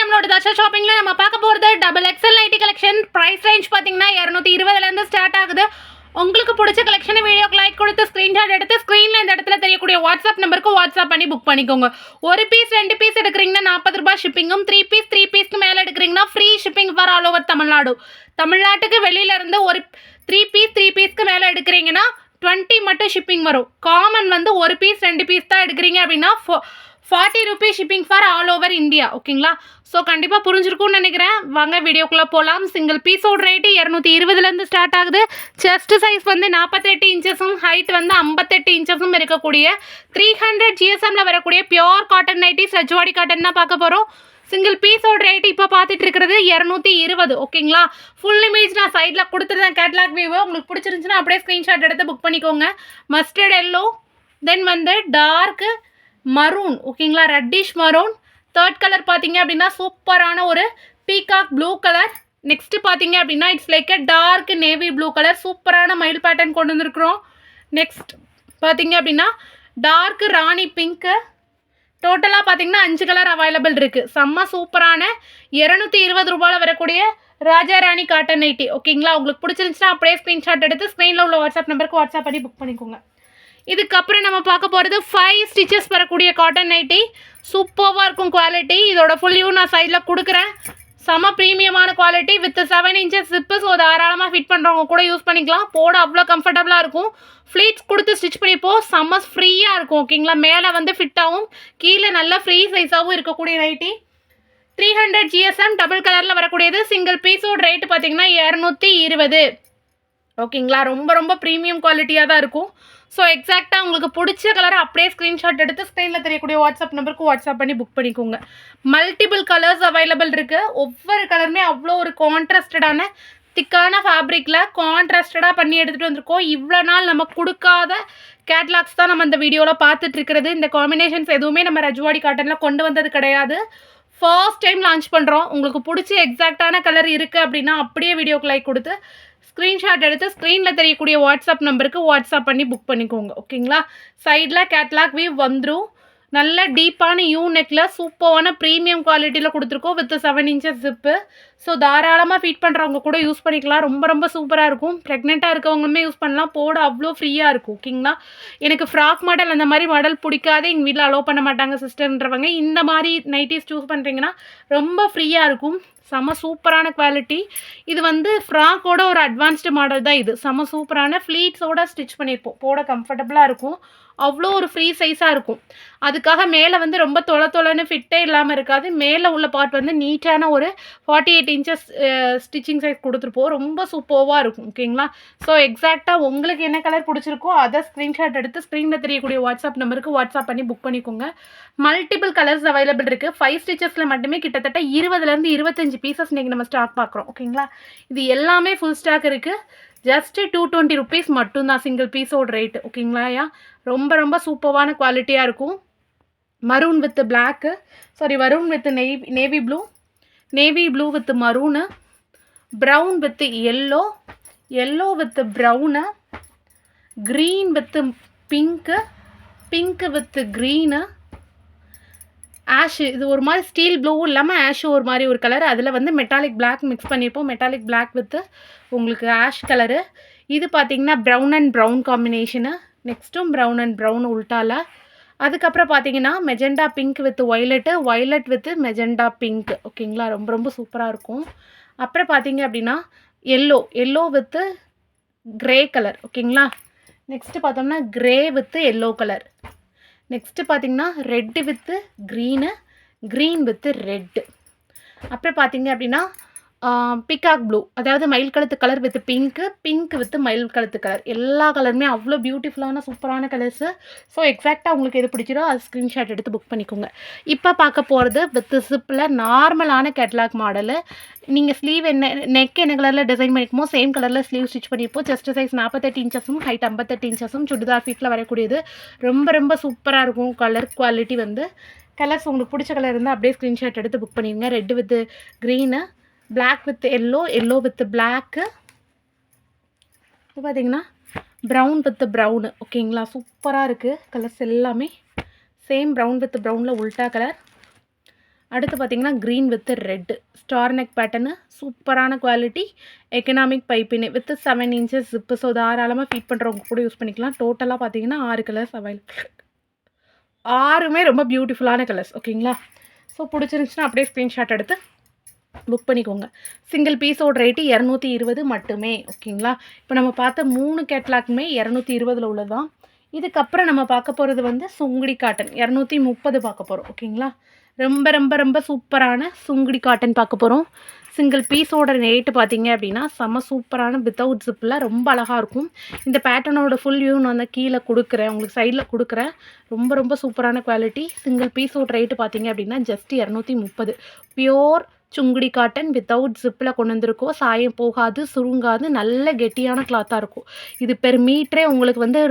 நம்மளோட தர்ஷா ஷாப்பிங்ல நம்ம பார்க்க போகிறது double excel nighty collection. Price range பார்த்தீங்கன்னா 220 ஸ்டார்ட் ஆகுது. உங்களுக்கு பிடிச்ச கலெக்ஷன் வீடியோக்கு லைக் கொடுத்து ஸ்க்ரீன்ஷாட் எடுத்து ஸ்க்ரீனில் இந்த இடத்துல தெரியக்கூடிய வாட்ஸ்அப் நம்பருக்கு வாட்ஸ்அப் பண்ணி புக் பண்ணிக்கோங்க. ஒரு பீஸ் 2 பீஸ் எடுக்கிறீங்கன்னா 40 ரூபாய் ஷிப்பிங்கும், 3 பீஸ்க்கு மேலே எடுக்கிறீங்கன்னா free shipping for all over Tamil Nadu. தமிழ்நாட்டுக்கு வெளியில இருந்து ஒரு 3 பீஸ்க்கு மேலே எடுக்கிறீங்கன்னா 20 மட்டும் ஷிப்பிங் வரும். காமன் வந்து ஒரு பீஸ் 2 பீஸ் தான் எடுக்கிறீங்க அப்படின்னா 40 rupees shipping for all over India. ஓகேங்களா? ஸோ கண்டிப்பாக புரிஞ்சிருக்கும்னு நினைக்கிறேன். வாங்க வீடியோக்குள்ளே போகலாம். சிங்கிள் பீஸோட ரேட்டு 220 ஸ்டார்ட் ஆகுது. செஸ்ட் சைஸ் வந்து 48 இன்ச்சஸும் ஹைட் வந்து 58 இன்ச்சஸும் இருக்கக்கூடிய 300 GSMல வரக்கூடிய pure cotton nighties Rajwadi cotton தான் பார்க்க போகிறோம். சிங்கிள் பீஸோட ரேட் இப்போ பார்த்துட்டு இருக்கிறது 220. ஓகேங்களா? ஃபுல் இமேஜ் நான் சைடில் கொடுத்துருந்தேன் கேட்லாக் வியூவை. உங்களுக்கு பிடிச்சிருந்துச்சுன்னா அப்படியே ஸ்க்ரீன்ஷாட் எடுத்து புக் பண்ணிக்கோங்க. மஸ்டர்ட் எல்லோ, தென் வந்து டார்க்கு மரூன். ஓகேங்களா? Reddish maroon. தேர்ட் கலர் பார்த்தீங்க அப்படின்னா சூப்பரான ஒரு பீகாக் ப்ளூ கலர். நெக்ஸ்ட் பார்த்தீங்க அப்படின்னா it's like a dark navy blue colour. சூப்பரான மயில் பேட்டர்ன் கொண்டு வந்துருக்குறோம். நெக்ஸ்ட் பார்த்தீங்க அப்படின்னா டார்க் ராணி பிங்க்கு. டோட்டலாக பார்த்தீங்கன்னா 5 கலர் அவைலபிள் இருக்குது. செம்ம சூப்பரான 220 ரூபாயில் வரக்கூடிய ராஜா ராணி காட்டன் நைட்டி. ஓகேங்களா? உங்களுக்கு பிடிச்சிருந்துச்சுன்னா அப்படியே ஸ்க்ரீன்ஷாட் எடுத்து ஸ்க்ரீனில் உள்ள வாட்ஸ்அப் நம்பருக்கு வாட்ஸ்அப் பண்ணி புக் பண்ணிக்கோங்க. இதுக்கப்புறம் நம்ம பார்க்க போகிறது 5 ஸ்டிச்சஸ் வரக்கூடிய காட்டன் நைட்டி. சூப்பராக இருக்கும் குவாலிட்டி. இதோட ஃபுல் வியூ நான் சைடில் கொடுக்குறேன். செம ப்ரீமியமான quality with 7 inches zip. So தாராளமாக ஃபிட் பண்ணுறவங்க கூட யூஸ் பண்ணிக்கலாம். போட அவ்வளோ கம்ஃபர்டபுளாக இருக்கும். ஃப்ளீட்ஸ் கொடுத்து ஸ்டிச் பண்ணிப்போம். செம்ம ஃப்ரீயாக இருக்கும். ஓகேங்களா? மேலே வந்து ஃபிட்டாகவும் கீழே நல்ல ஃப்ரீ சைஸாகவும் இருக்கக்கூடிய நைட்டி. 300 GSM டபுள் கலரில் வரக்கூடியது. சிங்கிள் பீஸோட ரேட்டு பார்த்தீங்கன்னா 220. ஓகேங்களா? ரொம்ப ரொம்ப ப்ரீமியம் குவாலிட்டியாக தான் இருக்கும். ஸோ எக்ஸாக்டாக உங்களுக்கு பிடிச்ச கலரை அப்படியே ஸ்க்ரீன்ஷாட் எடுத்து ஸ்க்ரீனில் தெரியக்கூடிய வாட்ஸ்அப் நம்பருக்கு வாட்ஸ்அப் பண்ணி புக் பண்ணிக்கோங்க. மல்டிபிள் கலர்ஸ் அவைலபிள் இருக்குது. ஒவ்வொரு கலருமே அவ்வளோ ஒரு கான்ட்ராஸ்டடான திக்கான ஃபேப்ரிக்கில் கான்ட்ராஸ்டடாக பண்ணி எடுத்துகிட்டு வந்திருக்கோம். இவ்வளோ நாள் நம்ம கொடுக்காத கேட்லாக்ஸ் தான் நம்ம இந்த வீடியோவில் பார்த்துட்ருக்கிறது. இந்த காம்பினேஷன்ஸ் எதுவுமே நம்ம ரஜ்வாடி காட்டனில் கொண்டு வந்தது கிடையாது. ஃபர்ஸ்ட் டைம் லான்ச் பண்ணுறோம். உங்களுக்கு பிடிச்ச எக்ஸாக்டான கலர் இருக்குது அப்படின்னா அப்படியே வீடியோக்கு லைக் கொடுத்து ஸ்க்ரீன்ஷாட் எடுத்து ஸ்க்ரீனில் தெரியக்கூடிய வாட்ஸ்அப் நம்பருக்கு வாட்ஸ்அப் பண்ணி புக் பண்ணிக்கோங்க. ஓகேங்களா? சைடில் கேட்லாக் வியூ வந்துடும். நல்ல டீப்பான யூ நெக்கில் சூப்பரான ப்ரீமியம் குவாலிட்டியில் கொடுத்துருக்கோம் வித் 7 இன்ச்சஸ் ஜிப்பு. ஸோ தாராளமாக ஃபீட் பண்ணுறவங்க கூட யூஸ் பண்ணிக்கலாம். ரொம்ப ரொம்ப சூப்பராக இருக்கும். ப்ரெக்னெண்ட்டாக இருக்கவங்களுமே யூஸ் பண்ணலாம். போட அவ்வளோ ஃப்ரீயாக இருக்கும். ஓகேங்களா? எனக்கு ஃப்ராக் மாடல் அந்த மாதிரி மாடல் பிடிக்காது, எங்கள் வீட்டில் அலோவ் பண்ண மாட்டாங்க சிஸ்டர்ன்றவங்க இந்த மாதிரி நைட்டிஸ் சூஸ் பண்ணுறீங்கன்னா ரொம்ப ஃப்ரீயாக இருக்கும். செம்ம சூப்பரான குவாலிட்டி. இது வந்து ஃப்ராக்கோட ஒரு அட்வான்ஸ்டு மாடல் தான் இது. செம்ம சூப்பரான ஃப்ளீட்ஸோட ஸ்டிச் பண்ணியிருப்போம். போட கம்ஃபர்டபுளாக இருக்கும். அவ்வளோ ஒரு ஃப்ரீ சைஸாக இருக்கும். அதுக்காக மேலே வந்து ரொம்ப தொலைன்னு ஃபிட்டே இல்லாமல் இருக்காது. மேலே உள்ள பார்ட் வந்து நீட்டான ஒரு 48 இன்ச்சஸ் ஸ்டிச்சிங் சைஸ் கொடுத்துருப்போம். ரொம்ப சூப்பராக இருக்கும். ஓகேங்களா? ஸோ எக்ஸாக்டாக உங்களுக்கு என்ன கலர் பிடிச்சிருக்கோ அதை ஸ்க்ரீன்ஷாட் எடுத்து ஸ்க்ரீனில் தெரியக்கூடிய வாட்ஸ்அப் நம்பருக்கு வாட்ஸ்அப் பண்ணி புக் பண்ணிக்கோங்க. மல்டிபிள் கலர்ஸ் அவைலபிள் இருக்குது. 5 ஸ்டிச்சஸில் மட்டுமே கிட்டத்தட்ட 20 25 பீசஸ் இன்றைக்கி நம்ம ஸ்டாக் பார்க்குறோம். ஓகேங்களா? இது எல்லாமே ஃபுல் ஸ்டாக் இருக்குது. ஜஸ்ட்டு 220 ருபீஸ் மட்டும்தான் சிங்கிள் பீஸோட ரேட்டு. ஓகேங்களா? ரொம்ப ரொம்ப சூப்பரான குவாலிட்டியாக இருக்கும். Maroon with block, maroon with navy blue with maroon, brown with yellow with brown, green with pink with green, Ashu. இது ஒரு மாதிரி ஸ்டீல் ப்ளூவும் இல்லாமல் ஆஷு ஒரு மாதிரி ஒரு கலர். அதில் வந்து மெட்டாலிக் பிளாக் மிக்ஸ் பண்ணியிருப்போம். மெட்டாலிக் பிளாக் வித்து உங்களுக்கு ஆஷ் கலரு. இது பார்த்திங்கன்னா ப்ரௌன் அண்ட் ப்ரௌன் காம்பினேஷனு. நெக்ஸ்ட்டும் ப்ரௌன் அண்ட் ப்ரௌன் உல்ட்டாவில். அதுக்கப்புறம் பார்த்தீங்கன்னா magenta pink with violet with magenta pink. ஓகேங்களா? ரொம்ப ரொம்ப சூப்பராக இருக்கும். அப்புறம் பார்த்தீங்க அப்படின்னா எல்லோ வித்து க்ரே கலர். ஓகேங்களா? நெக்ஸ்ட்டு பார்த்தோம்னா grey with yellow colour. Next பார்த்தீங்கன்னா red with green with red. அப்புறம் பார்த்தீங்க அப்படின்னா பிகாக் ப்ளூ, அதாவது மயில் கழுத்து கலர் வித் பிங்க் வித் மயில் கழுத்து கலர். எல்லா கலருமே அவ்வளோ பியூட்டிஃபுல்லான சூப்பரான கலர்ஸு. ஸோ எக்ஸாக்டாக உங்களுக்கு எது பிடிச்சிடோ அது ஸ்க்ரீன்ஷாட் எடுத்து புக் பண்ணிக்கோங்க. இப்போ பார்க்க போகிறது வித் ஜிப்பில் நார்மலான கேட்லாக் மாடலு. நீங்கள் ஸ்லீவ் நெக் என்ன கலரில் டிசைன் பண்ணிக்குமோ சேம் கலரில் ஸ்லீவ் ஸ்டிச் பண்ணிப்போம். செஸ்ட் சைஸ் 48 இன்ச்சஸும் ஹைட் 58 இன்ச்சஸும் சுடிதார் ஃபீட்டில் வரக்கூடியது. ரொம்ப ரொம்ப சூப்பராக இருக்கும். கலர் குவாலிட்டி வந்து கலர்ஸ் உங்களுக்கு பிடிச்ச கலர் இருந்தால் அப்படியே ஸ்க்ரீன்ஷாட் எடுத்து புக் பண்ணிடுங்க. Red with green, black with yellow with black. இது பார்த்தீங்கன்னா ப்ரௌன் வித் ப்ரௌனு. ஓகேங்களா? சூப்பராக இருக்குது. கலர்ஸ் எல்லாமே சேம் ப்ரௌன் வித் ப்ரௌனில் உல்ட்டா கலர். அடுத்து பார்த்தீங்கன்னா green with red star neck pattern சூப்பரான quality economic piping with 7 inches zip. So தாராளமாக ஃபீட் பண்ணுறவங்க கூட யூஸ் பண்ணிக்கலாம். டோட்டலாக பார்த்தீங்கன்னா 6 கலர்ஸ் அவைலபிள். 6மே ரொம்ப பியூட்டிஃபுல்லான கலர்ஸ். ஓகேங்களா? ஸோ பிடிச்சிருந்துச்சுன்னா அப்படியே ஸ்க்ரீன்ஷாட் எடுத்து புக் பண்ணிக்கோங்க. சிங்கிள் பீஸோட ரேட்டு 220 மட்டுமே. ஓகேங்களா? இப்போ நம்ம பார்த்த 3 கேட்லாக்குமே 220 உள்ளது தான். இதுக்கப்புறம் நம்ம பார்க்க போகிறது வந்து சுங்குடி காட்டன் 230 பார்க்க போகிறோம். ஓகேங்களா? ரொம்ப ரொம்ப ரொம்ப சூப்பரான சுங்குடி காட்டன் பார்க்க போகிறோம். சிங்கிள் பீஸோட ரேட்டு பார்த்தீங்க அப்படின்னா செம்ம சூப்பரான வித்தவுட் ஜிப்பில் ரொம்ப அழகாக இருக்கும். இந்த பேட்டர்னோட ஃபுல் வியூ நான் வந்து கீழே கொடுக்குறேன், உங்களுக்கு சைடில் கொடுக்குறேன். ரொம்ப ரொம்ப சூப்பரான குவாலிட்டி. சிங்கிள் பீஸோட ரேட்டு பார்த்தீங்க அப்படின்னா just 230. Pure sungudi cotton without ஜிப்பில் கொண்டு வந்திருக்கோம். சாயம் போகாது, சுருங்காது, நல்ல கெட்டியான கிளாத்தாக இருக்கும். இது பெர் மீட்டரே உங்களுக்கு வந்து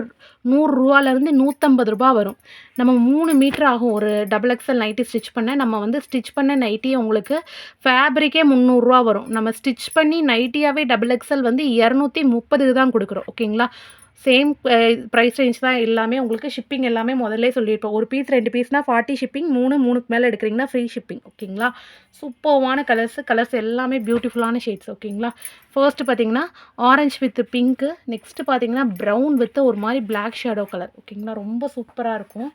100 ரூபாலேருந்து 150 ரூபா வரும். நம்ம 3 மீட்டர் ஆகும் ஒரு டபுள் எக்ஸல் நைட்டி ஸ்டிச் பண்ண. நம்ம வந்து ஸ்டிச் பண்ண நைட்டியே உங்களுக்கு ஃபேப்ரிக்கே 300 ரூபா வரும். நம்ம ஸ்டிச் பண்ணி நைட்டியாகவே டபுள் எக்ஸல் வந்து 230 தான் கொடுக்குறோம். ஓகேங்களா? சேம் ப்ரைஸ் ரேஞ்ச் தான் எல்லாமே. உங்களுக்கு ஷிப்பிங் எல்லாமே முதல்லே சொல்லியிருப்போம். ஒரு பீஸ் 2 பீஸ்னால் 40 ஷிப்பிங், 3க்கு மேலே எடுக்கிறீங்கன்னா ஃப்ரீ ஷிப்பிங். ஓகேங்களா? சூப்பர்வான கலர்ஸ் எல்லாமே பியூட்டிஃபுல்லான ஷேட்ஸ். ஓகேங்களா? ஃபர்ஸ்ட்டு பார்த்தீங்கன்னா ஆரஞ்ச் வித் பிங்க்கு, நெக்ஸ்ட்டு பார்த்தீங்கன்னா ப்ரௌன் வித் ஒரு மாதிரி பிளாக் ஷேடோ கலர். ஓகேங்களா? ரொம்ப சூப்பராக இருக்கும்.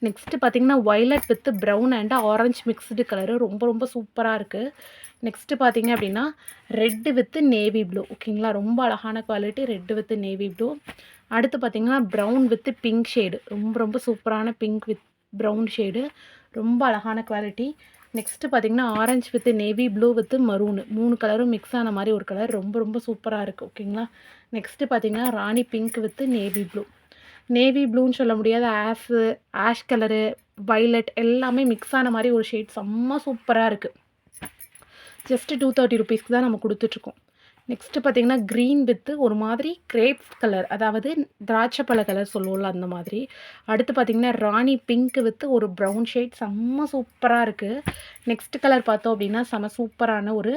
நெக்ஸ்ட்டு பார்த்தீங்கன்னா violet with brown and orange mixed colour ரொம்ப ரொம்ப சூப்பராக இருக்குது. நெக்ஸ்ட்டு பார்த்தீங்க அப்படின்னா ரெட்டு வித் நேவி ப்ளூ. ஓகேங்களா? ரொம்ப அழகான quality red with navy blue. அடுத்து பார்த்தீங்கன்னா ப்ரௌன் வித் பிங்க் ஷேடு. ரொம்ப ரொம்ப சூப்பரான பிங்க் வித் ப்ரௌன் ஷேடு. ரொம்ப அழகான குவாலிட்டி. நெக்ஸ்ட்டு பார்த்தீங்கன்னா orange with navy blue with maroon 3 கலரும் மிக்ஸ் ஆன மாதிரி ஒரு கலர். ரொம்ப ரொம்ப சூப்பராக இருக்குது. ஓகேங்களா? நெக்ஸ்ட்டு பார்த்தீங்கன்னா rani pink with navy blue. Navy ப்ளூன்னு சொல்ல முடியாது, ஆஷ் கலரு, வைலட் எல்லாமே மிக்ஸ் ஆன மாதிரி ஒரு ஷேட். செம்ம சூப்பராக இருக்குது. ஜஸ்ட்டு 230 ருபீஸ்க்கு தான் நம்ம கொடுத்துட்ருக்கோம். நெக்ஸ்ட்டு பார்த்தீங்கன்னா க்ரீன் வித்து ஒரு மாதிரி கிரேப் கலர், அதாவது திராட்சைப்பழ கலர் சொல்லுவோம்ல அந்த மாதிரி. அடுத்து பார்த்தீங்கன்னா ராணி பிங்க் வித்து ஒரு ப்ரௌன் ஷேட். செம்ம சூப்பராக இருக்குது. நெக்ஸ்ட் கலர் பார்த்தோம் அப்படின்னா செம்ம சூப்பரான ஒரு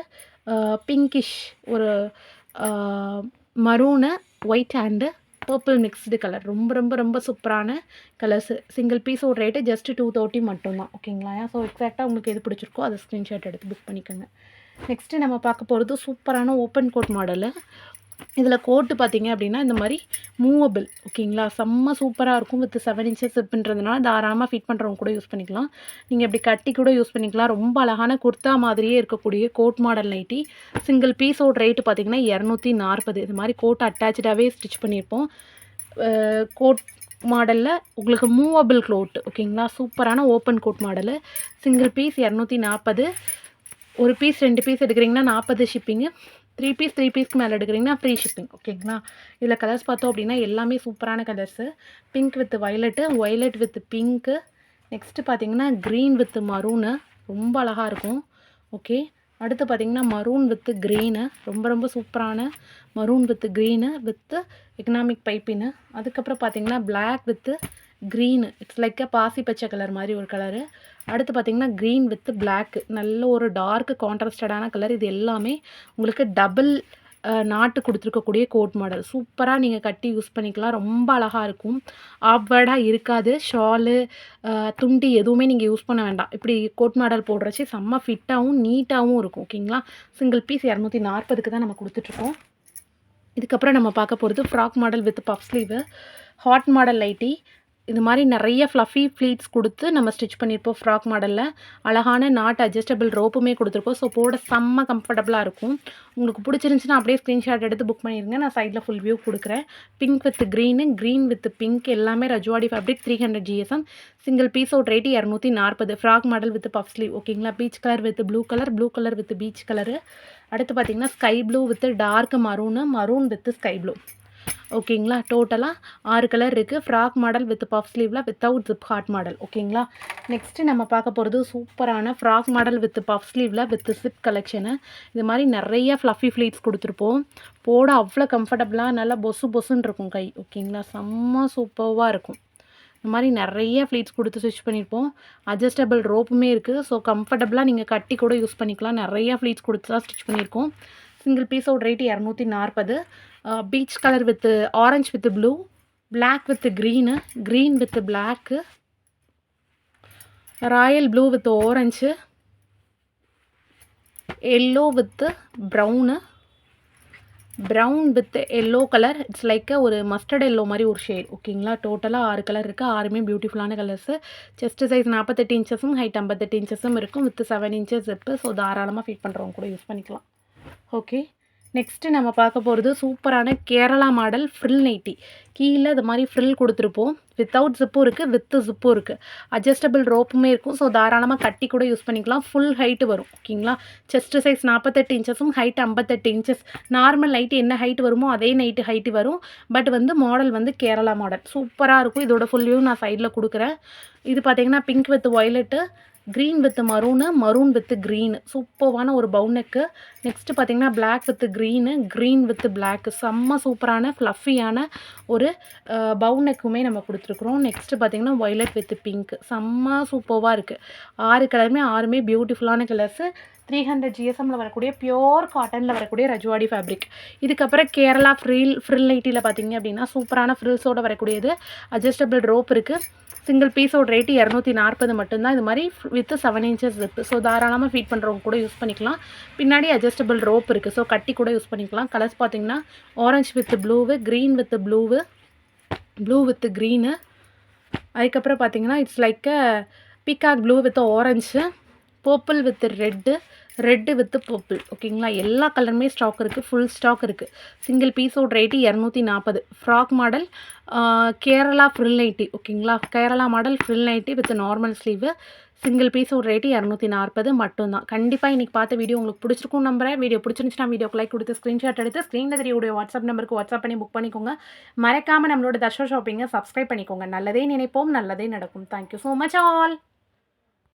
பிங்கிஷ், ஒரு maroon, white and purple mixed colour. ரொம்ப ரொம்ப ரொம்ப சூப்பரான கலர்ஸு. சிங்கிள் பீஸோட ரேட்டு ஜஸ்ட்டு 230 மட்டும்தான். ஓகேங்களா? ஸோ எக்ஸாக்டாக உங்களுக்கு எது பிடிச்சிருக்கோ அதை ஸ்க்ரீன்ஷாட் எடுத்து புக் பண்ணிக்கோங்க. நெக்ஸ்ட்டு நம்ம பார்க்க போகிறது சூப்பரான ஓப்பன் கோட் மாடலு. இதில் கோட்டு பார்த்தீங்க அப்படின்னா இந்த மாதிரி மூவபிள். ஓகேங்களா? செம்ம சூப்பராக இருக்கும். வித் 7 இன்ச்சஸ் ஜிப்புன்றதுனால தாராளமாக ஃபிட் பண்ணுறவங்க கூட யூஸ் பண்ணிக்கலாம். நீங்கள் இப்படி கட்டி கூட யூஸ் பண்ணிக்கலாம். ரொம்ப அழகான குர்த்தா மாதிரியே இருக்கக்கூடிய கோட் மாடல் நைட்டி. சிங்கிள் பீஸோட ரேட்டு பார்த்தீங்கன்னா 240. இது மாதிரி கோட் அட்டாச்சாகவே ஸ்டிச் பண்ணியிருப்போம். கோட் மாடலில் உங்களுக்கு மூவபிள் க்ளோட். ஓகேங்களா? சூப்பரான open coat model. Single piece 240. ஒரு பீஸ் 2 பீஸ் எடுக்கிறீங்கன்னா 40 ஷிப்பிங்கு. 3 பீஸ்க்கு மேலே எடுக்கிறீங்கன்னா ஃப்ரீ ஷிப்பிங். ஓகேங்களா? இதில் கலர்ஸ் பார்த்தோம் அப்படின்னா எல்லாமே சூப்பரான colours. Pink with violet, violet with pink. Next பார்த்தீங்கன்னா க்ரீன் வித் மரூனு. ரொம்ப அழகாக இருக்கும். ஓகே. அடுத்து பார்த்தீங்கன்னா மரூன் வித் க்ரீனு. ரொம்ப ரொம்ப சூப்பரான maroon with green with economic piping. அதுக்கப்புறம் பார்த்தீங்கன்னா black with green. It's like பாசி பச்சை கலர் மாதிரி ஒரு கலரு. அடுத்து பார்த்தீங்கன்னா க்ரீன் வித் பிளாக்கு. நல்ல ஒரு டார்க் கான்ட்ராஸ்டடான கலர். இது எல்லாமே உங்களுக்கு டபுள் நாட்டு கொடுத்துருக்கக்கூடிய கோட் மாடல். சூப்பராக நீங்கள் கட்டி யூஸ் பண்ணிக்கலாம். ரொம்ப அழகாக இருக்கும். ஆப்வர்டாக இருக்காது. ஷாலு, துண்டி எதுவுமே நீங்கள் யூஸ் பண்ண வேண்டாம். இப்படி கோட் மாடல் போடுறச்சு செம்ம ஃபிட்டாகவும் நீட்டாகவும் இருக்கும். ஓகேங்களா? சிங்கிள் பீஸ் 240க்கு தான் நம்ம கொடுத்துட்ருக்கோம். இதுக்கப்புறம் நம்ம பார்க்க போகிறது frock model with puff sleeve. Hot model nightie. இது மாதிரி நிறைய ஃப்ளஃபி ஃப்ளீட்ஸ் கொடுத்து நம்ம ஸ்டிச் பண்ணியிருப்போம். ஃப்ராக் மாடலில் அழகான நாட் அட்ஜஸ்டபிள் ரோப்புமே கொடுத்துருப்போம். ஸோ போட செம்ம கம்ஃபர்டபுளாக இருக்கும். உங்களுக்கு பிடிச்சிருந்துச்சுன்னா அப்படியே ஸ்க்ரீன்ஷாட் எடுத்து புக் பண்ணிடுங்க. நான் சைடில் ஃபுல் வியூ கொடுக்குறேன். Pink with green, green with pink எல்லாமே ரஜ்வாடி ஃபேப்ரிக் 300 GSM. சிங்கிள் பீஸோட rate 240. Frock model with puff sleeve. ஓகேங்களா? Peach colour with blue colour with peach colour. அடுத்து பார்த்தீங்கன்னா sky blue with dark maroon, maroon with sky blue. ஓகேங்களா? டோட்டலாக 6 colour இருக்குது. Frock model with puff ஸ்லீவில் without zip heart model. ஓகேங்களா? Next நம்ம பார்க்க போகிறது சூப்பரான ஃப்ராக் மாடல் வித் பஃப் ஸ்லீவில் வித் ஜிப் கலெக்ஷனு. இது மாதிரி நிறைய ஃப்ளஃபி ஃப்ளீட்ஸ் கொடுத்துருப்போம். போட அவ்வளோ கம்ஃபர்டபுளாக நல்லா பொசுன்னு இருக்கும் கை. ஓகேங்களா? செம்ம சூப்பராக இருக்கும். இந்த மாதிரி நிறைய ஃப்ளீட்ஸ் கொடுத்து ஸ்டிச் பண்ணியிருப்போம். அட்ஜஸ்டபிள் ரோப்புமே இருக்குது. ஸோ கம்ஃபர்டபுளாக நீங்கள் கட்டி கூட யூஸ் பண்ணிக்கலாம். நிறையா ஃப்ளீட்ஸ் கொடுத்து தான் ஸ்டிச் பண்ணியிருக்கோம். சிங்கிள் பீஸோட rate 240. Peach colour with orange with blue, black with green, green with black, royal blue with orange, yellow with brown with yellow colour. It's like ஒரு மஸ்டர்ட் எல்லோ மாதிரி ஒரு shade. ஓகேங்களா, டோட்டலாக 6 colour இருக்குது. 6மே பியூட்டிஃபுல்லான colours. Chest size 48 இன்ச்சஸும் height 58 இன்ச்சஸும் இருக்கும் with 7 inches zip. So தாராளமாக ஃபிட் பண்ணுறவங்க கூட யூஸ் பண்ணிக்கலாம். ஓகே, நெக்ஸ்ட்டு நம்ம பார்க்க போகிறது சூப்பரான கேரளா மாடல் ஃப்ரில் நைட்டி. கீழே இது மாதிரி ஃப்ரில் கொடுத்துருப்போம். வித்தவுட் ஜிப்பும் இருக்குது, வித்து ஜிப்பும் இருக்குது. அட்ஜஸ்டபிள் ரோப்புமே இருக்கும். ஸோ தாராளமாக கட்டி கூட யூஸ் பண்ணிக்கலாம். ஃபுல் ஹைட்டு வரும். ஓகேங்களா, செஸ்ட் சைஸ் 48 இன்ச்சஸும் ஹைட் 58 இன்ச்சஸ். நார்மல் நைட்டு என்ன ஹைட் வருமோ அதே ஹைட்டு வரும். பட் வந்து மாடல் வந்து கேரளா மாடல் சூப்பராக இருக்கும். இதோட ஃபுல் வியூ நான் சைடில் கொடுக்குறேன். இது பார்த்தீங்கன்னா pink with violet, green with maroon with green. சூப்பரான ஒரு பவுனெக்கு. நெக்ஸ்ட்டு பார்த்தீங்கன்னா black with green with black. செம்ம சூப்பரான ஃப்ளஃபியான ஒரு பவுனெக்குமே நம்ம கொடுத்துருக்குறோம். நெக்ஸ்ட்டு பார்த்தீங்கன்னா வயலட் வித் பிங்க். செம்ம சூப்பராக இருக்குது. 6 கலருமே 6மே பியூட்டிஃபுல்லான கலர்ஸு. 300 GSMல வரக்கூடிய பியோர் காட்டனில் வரக்கூடிய ரஜ்வாடி ஃபேப்ரிக். இதுக்கப்புறம் கேரளா ஃப்ரில் நைட்டியில் பார்த்தீங்க அப்படின்னா சூப்பரான ஃப்ரில்ஸோடு வரக்கூடியது. அட்ஜஸ்டபிள் ரோப் இருக்குது. சிங்கிள் பீஸோட ரேட்டு 240 மட்டும்தான். இது மாதிரி வித் 7 இன்ச்சஸ் ஜிப்பு. ஸோ தாராளமாக ஃபீட் பண்ணுறவங்க கூட யூஸ் பண்ணிக்கலாம். பின்னாடி அட்ஜஸ்டபிள் ரோப் இருக்குது. ஸோ கட்டி கூட யூஸ் பண்ணிக்கலாம். கலர்ஸ் பார்த்தீங்கன்னா orange with blue, green with blue with green. அதுக்கப்புறம் பார்த்தீங்கன்னா it's like peacock blue with orange, purple with red with purple. ஓகேங்களா, எல்லா கலருமே ஸ்டாக் இருக்குது. ஃபுல் ஸ்டாக் இருக்குது. சிங்கிள் பீஸோட rate 240. Frock model Kerala frill nighty. ஓகேங்களா, Kerala model frill nighty with normal sleeve. Single பீஸோட ரேட்டு 240 மட்டும்தான். கண்டிப்பாக இன்றைக்கி பார்த்த வீடியோ உங்களுக்கு பிடிச்சிருக்கும் நம்புறேன். வீடியோ பிடிச்சிருந்துச்சுன்னா வீடியோக்கு லைக் கொடுத்து ஸ்க்ரீன்ஷாட் எடுத்து ஸ்க்ரீனில் தெரியக்கூடிய வாட்ஸ்அப் நம்பருக்கு வாட்ஸ்அப் பண்ணி புக் பண்ணிக்கோங்க. மறக்காமல் நம்மளோட தர்ஷா ஷாப்பிங்கை சப்ஸ்கிரைப் பண்ணிக்கோங்க. நல்லதே நினைப்போம், நல்லதே நடக்கும். Thank you so much all.